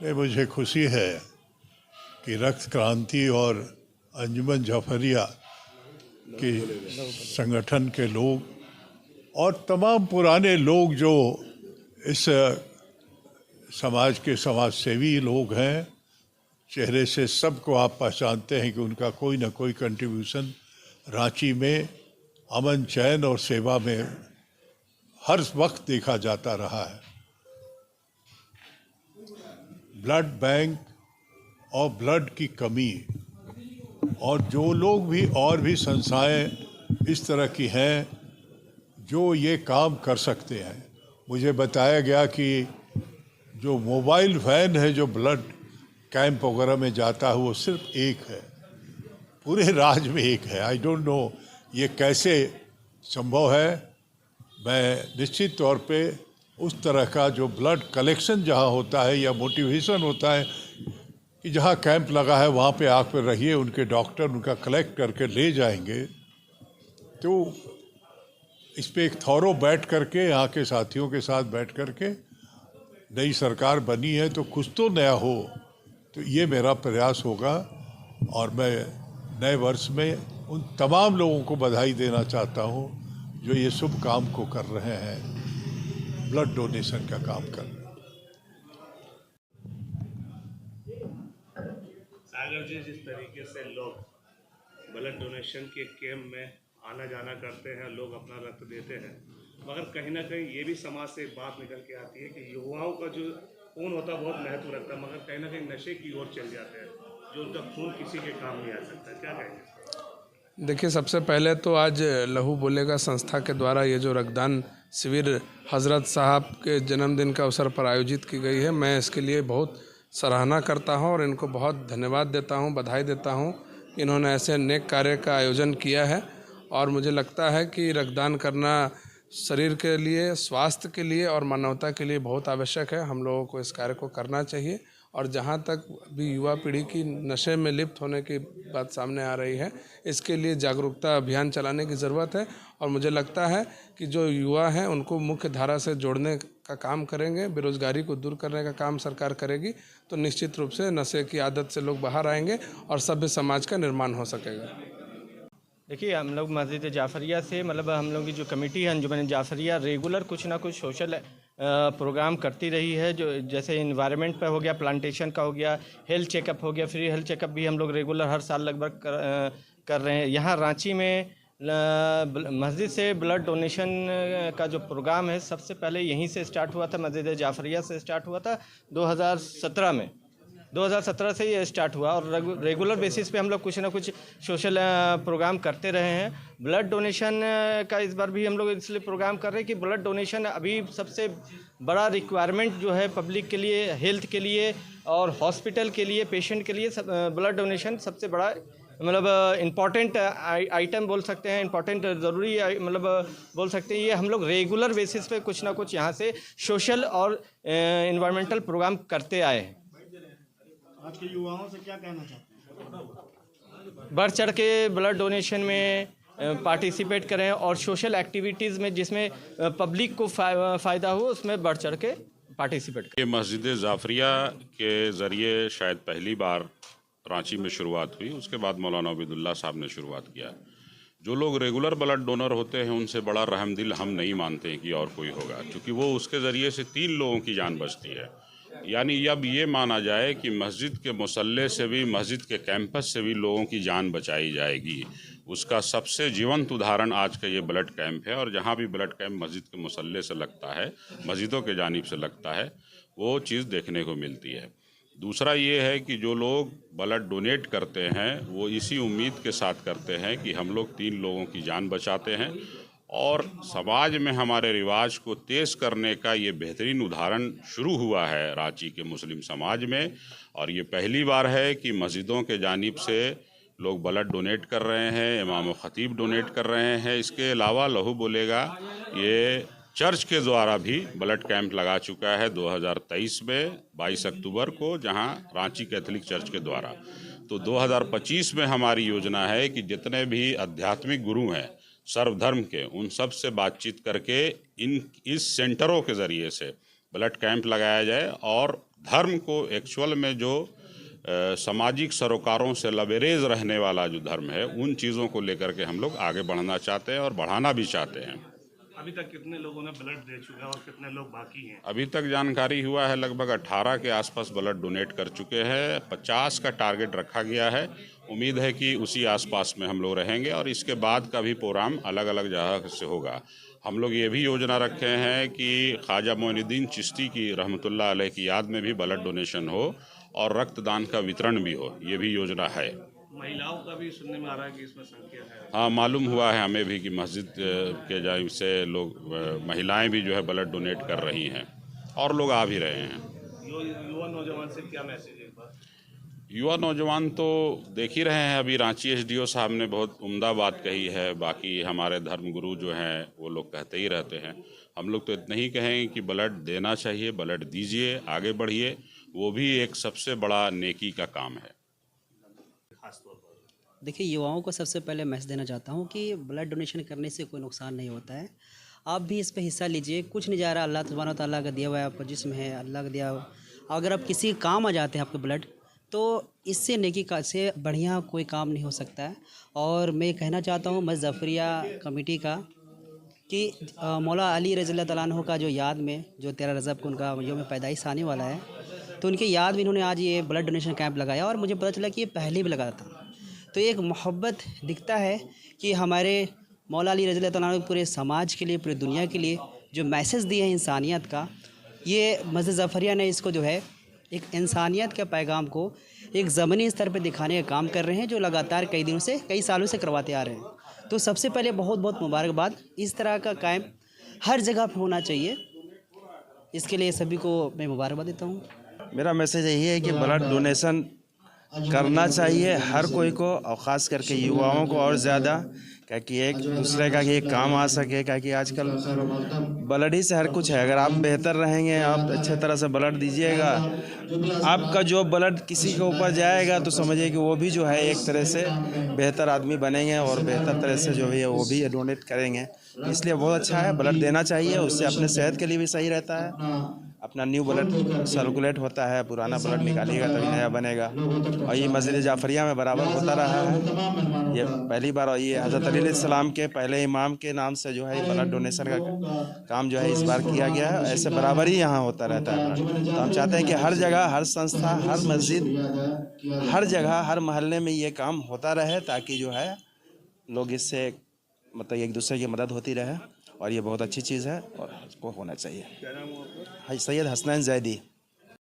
में मुझे खुशी है कि रक्त क्रांति और अंजुमन जाफरिया के संगठन के लोग और तमाम पुराने लोग जो इस समाज के समाजसेवी लोग हैं, चेहरे से सबको आप पहचानते हैं कि उनका कोई ना कोई कंट्रीब्यूशन रांची में अमन चैन और सेवा में हर वक्त देखा जाता रहा है। ब्लड बैंक और ब्लड की कमी और जो लोग भी और भी संस्थाएं इस तरह की हैं जो ये काम कर सकते हैं। मुझे बताया गया कि जो मोबाइल वैन है जो ब्लड कैंप वगैरह में जाता है वो सिर्फ एक है, पूरे राज्य में एक है। आई डोंट नो ये कैसे संभव है। मैं निश्चित तौर पे उस तरह का जो ब्लड कलेक्शन जहाँ होता है या मोटिवेशन होता है कि जहाँ कैंप लगा है वहाँ पे आकर रहिए, उनके डॉक्टर उनका कलेक्ट करके ले जाएंगे। तो इस पे एक थॉरो बैठ करके यहाँ के साथियों के साथ बैठ करके, नई सरकार बनी है तो कुछ तो नया हो, तो ये मेरा प्रयास होगा। और मैं नए वर्ष में उन तमाम लोगों को बधाई देना चाहता हूँ जो ये शुभ काम को कर रहे हैं, ब्लड डोनेशन का काम कर रहे हैं। सागर जी, जिस तरीके से लोग ब्लड डोनेशन के कैंप में आना जाना करते हैं, लोग अपना रक्त देते हैं, मगर कहीं ना कहीं ये भी समाज से एक बात निकल के आती है कि युवाओं का जो खून होता है बहुत महत्व रखता है, मगर कहीं ना कहीं नशे की ओर चल जाते हैं, जो उनका खून किसी के काम नहीं आ सकता। क्या कहेंगे? देखिए, सबसे पहले तो आज लहू बोलेगा संस्था के द्वारा ये जो रक्तदान शिविर हज़रत साहब के जन्मदिन का अवसर पर आयोजित की गई है, मैं इसके लिए बहुत सराहना करता हूं और इनको बहुत धन्यवाद देता हूं, बधाई देता हूं। इन्होंने ऐसे नेक कार्य का आयोजन किया है और मुझे लगता है कि रक्तदान करना शरीर के लिए, स्वास्थ्य के लिए और मानवता के लिए बहुत आवश्यक है। हम लोगों को इस कार्य को करना चाहिए। और जहाँ तक भी युवा पीढ़ी की नशे में लिप्त होने की बात सामने आ रही है, इसके लिए जागरूकता अभियान चलाने की ज़रूरत है। और मुझे लगता है कि जो युवा हैं उनको मुख्य धारा से जोड़ने का काम करेंगे, बेरोजगारी को दूर करने का काम सरकार करेगी, तो निश्चित रूप से नशे की आदत से लोग बाहर आएंगे और सभ्य समाज का निर्माण हो सकेगा। देखिए, हम लोग मस्जिद जाफरिया से मतलब हम लोग की जो कमेटी है अंजुमन जाफरिया रेगुलर कुछ ना कुछ सोशल प्रोग्राम करती रही है। जो जैसे इन्वायरमेंट पे हो गया, प्लांटेशन का हो गया, हेल्थ चेकअप हो गया, फ्री हेल्थ चेकअप भी हम लोग रेगुलर हर साल लगभग कर रहे हैं। यहाँ रांची में मस्जिद से ब्लड डोनेशन का जो प्रोग्राम है सबसे पहले यहीं से स्टार्ट हुआ था, मस्जिद जाफरिया से स्टार्ट हुआ था 2017 में। 2017 से ये स्टार्ट हुआ और रेगुलर बेसिस पे हम लोग कुछ ना कुछ सोशल प्रोग्राम करते रहे हैं। ब्लड डोनेशन का इस बार भी हम लोग इसलिए प्रोग्राम कर रहे हैं कि ब्लड डोनेशन अभी सबसे बड़ा रिक्वायरमेंट जो है पब्लिक के लिए, हेल्थ के लिए और हॉस्पिटल के लिए, पेशेंट के लिए ब्लड डोनेशन सबसे बड़ा मतलब इम्पॉर्टेंट आइटम बोल सकते हैं, इम्पॉर्टेंट ज़रूरी मतलब बोल सकते हैं। ये हम लोग रेगुलर बेसिस पे कुछ ना कुछ यहाँ से सोशल और इन्वायरमेंटल प्रोग्राम करते आए हैं। आज के युवाओं से क्या कहना चाहते हैं? बढ़ चढ़ के ब्लड डोनेशन में पार्टिसिपेट करें और सोशल एक्टिविटीज़ में जिसमें पब्लिक को फ़ायदा हो उसमें बढ़ चढ़ के पार्टिसिपेट करें। ये मस्जिद जाफरिया के ज़रिए शायद पहली बार रांची में शुरुआत हुई, उसके बाद मौलाना अबीदुल्ला साहब ने शुरुआत किया। जो लोग रेगुलर ब्लड डोनर होते हैं उनसे बड़ा रहमदिल हम नहीं मानते हैं कि और कोई होगा, क्योंकि वो उसके ज़रिए से 3 लोगों की जान बचती है। यानी अब ये माना जाए कि मस्जिद के मुसल्ले से भी, मस्जिद के कैंपस से भी लोगों की जान बचाई जाएगी। उसका सबसे जीवंत उदाहरण आज का ये ब्लड कैंप है। और जहाँ भी ब्लड कैंप मस्जिद के मुसल्ले से लगता है, मस्जिदों के जानिब से लगता है, वो चीज़ देखने को मिलती है। दूसरा ये है कि जो लोग ब्लड डोनेट करते हैं वो इसी उम्मीद के साथ करते हैं कि हम लोग 3 लोगों की जान बचाते हैं। और समाज में हमारे रिवाज को तेज़ करने का ये बेहतरीन उदाहरण शुरू हुआ है रांची के मुस्लिम समाज में। और ये पहली बार है कि मस्जिदों के जानिब से लोग ब्लड डोनेट कर रहे हैं, इमाम ख़तीब डोनेट कर रहे हैं। इसके अलावा लहू बोलेगा ये चर्च के द्वारा भी ब्लड कैंप लगा चुका है 2023 में 22 अक्टूबर को, जहां रांची कैथोलिक चर्च के द्वारा। तो 2025 में हमारी योजना है कि जितने भी आध्यात्मिक गुरु हैं सर्वधर्म के, उन सब से बातचीत करके इस सेंटरों के ज़रिए से ब्लड कैंप लगाया जाए और धर्म को एक्चुअल में जो सामाजिक सरोकारों से लबरेज रहने वाला जो धर्म है, उन चीज़ों को लेकर के हम लोग आगे बढ़ना चाहते हैं और बढ़ाना भी चाहते हैं। अभी तक कितने लोगों ने ब्लड दे चुके हैं और कितने लोग बाकी हैं? अभी तक जानकारी हुआ है लगभग 18 के आसपास ब्लड डोनेट कर चुके हैं। 50 का टारगेट रखा गया है। उम्मीद है कि उसी आसपास में हम लोग रहेंगे और इसके बाद का भी प्रोग्राम अलग अलग जगह से होगा। हम लोग ये भी योजना रखे हैं कि ख्वाजा मोइनुद्दीन चिश्ती की रहमतुल्लाह अलैह की याद में भी ब्लड डोनेशन हो और रक्तदान का वितरण भी हो, ये भी योजना है। महिलाओं का भी सुनने में आ रहा है कि इसमें संख्या है। हाँ, मालूम हुआ है हमें भी कि मस्जिद के जानिब से लोग महिलाएं भी जो है ब्लड डोनेट कर रही हैं और लोग आ भी रहे हैं। युवा नौजवान से क्या मैसेज है इस बार? युवा नौजवान तो देख ही रहे हैं, अभी रांची एसडीओ साहब ने बहुत उम्दा बात कही है। बाकी हमारे धर्मगुरु जो हैं वो लोग कहते ही रहते हैं। हम लोग तो इतना ही कहेंगे कि ब्लड देना चाहिए, ब्लड दीजिए, आगे बढ़िए, वो भी एक सबसे बड़ा नेकी का काम है। देखिए, युवाओं को सबसे पहले मैसेज देना चाहता हूँ कि ब्लड डोनेशन करने से कोई नुकसान नहीं होता है। आप भी इस पे हिस्सा लीजिए। कुछ नहीं जा रहा, अल्लाह सुब्हानहू तआला का दिया हुआ है, आपका जिस्म है, अल्लाह का दिया हुआ। अगर आप किसी काम आ जाते हैं आपके ब्लड, तो इससे नेकी का से बढ़िया कोई काम नहीं हो सकता है। और मैं कहना चाहता हूँ मस्जिद जाफरिया कमेटी का कि मौला अली रज़ी अल्लाह तआला अन्हु का जो याद में जो 13 रजब को उनका यौम पैदाइश आने वाला है, तो उनके याद में इन्होंने आज ये ब्लड डोनेशन कैंप लगाया और मुझे पता चला कि ये पहले भी लगा था। तो एक मोहब्बत दिखता है कि हमारे मौला अली रज़ी अल्लाह तआला अन्हु पूरे समाज के लिए, पूरी दुनिया के लिए जो मैसेज दिए हैं इंसानियत का, ये मस्जिद जाफरिया ने इसको जो है एक इंसानियत के पैगाम को एक ज़मीनी स्तर पर दिखाने का काम कर रहे हैं, जो लगातार कई दिनों से, कई सालों से करवाते आ रहे हैं। तो सबसे पहले बहुत बहुत मुबारकबाद। इस तरह का कैंप हर जगह पर होना चाहिए, इसके लिए सभी को मैं मुबारकबाद देता हूँ। मेरा मैसेज यही है कि ब्लड डोनेशन करना चाहिए हर कोई को, और ख़ास करके युवाओं को और ज़्यादा, क्योंकि एक दूसरे का ये काम आ सके। क्योंकि आजकल ब्लड ही से हर कुछ है। अगर आप बेहतर रहेंगे, आप अच्छे तरह से ब्लड दीजिएगा, आपका जो ब्लड किसी के ऊपर जाएगा तो समझिए कि वो भी जो है एक तरह से बेहतर आदमी बनेंगे और बेहतर तरह से जो है वो भी डोनेट करेंगे। इसलिए बहुत अच्छा है, ब्लड देना चाहिए। उससे अपने सेहत के लिए भी सही रहता है, अपना न्यू ब्लड सर्कुलेट होता है, पुराना ब्लड निकालिएगा तभी नया बनेगा। और ये मस्जिद जाफरिया में बराबर होता रहा है, ये पहली बार। और ये हज़रत अली अलैहिस्सलाम के पहले इमाम के नाम से जो है ब्लड डोनेशन का काम जो है इस बार किया गया है। ऐसे बराबर ही यहाँ होता रहता है ब्लड। तो हम चाहते हैं कि हर जगह, हर संस्था, हर मस्जिद, हर जगह, हर मोहल्ले में ये काम होता रहे, ताकि जो है लोग इससे मतलब एक दूसरे की मदद होती रहे। और ये बहुत अच्छी चीज़ है और इसको होना चाहिए। सैयद हसनैन जैदी।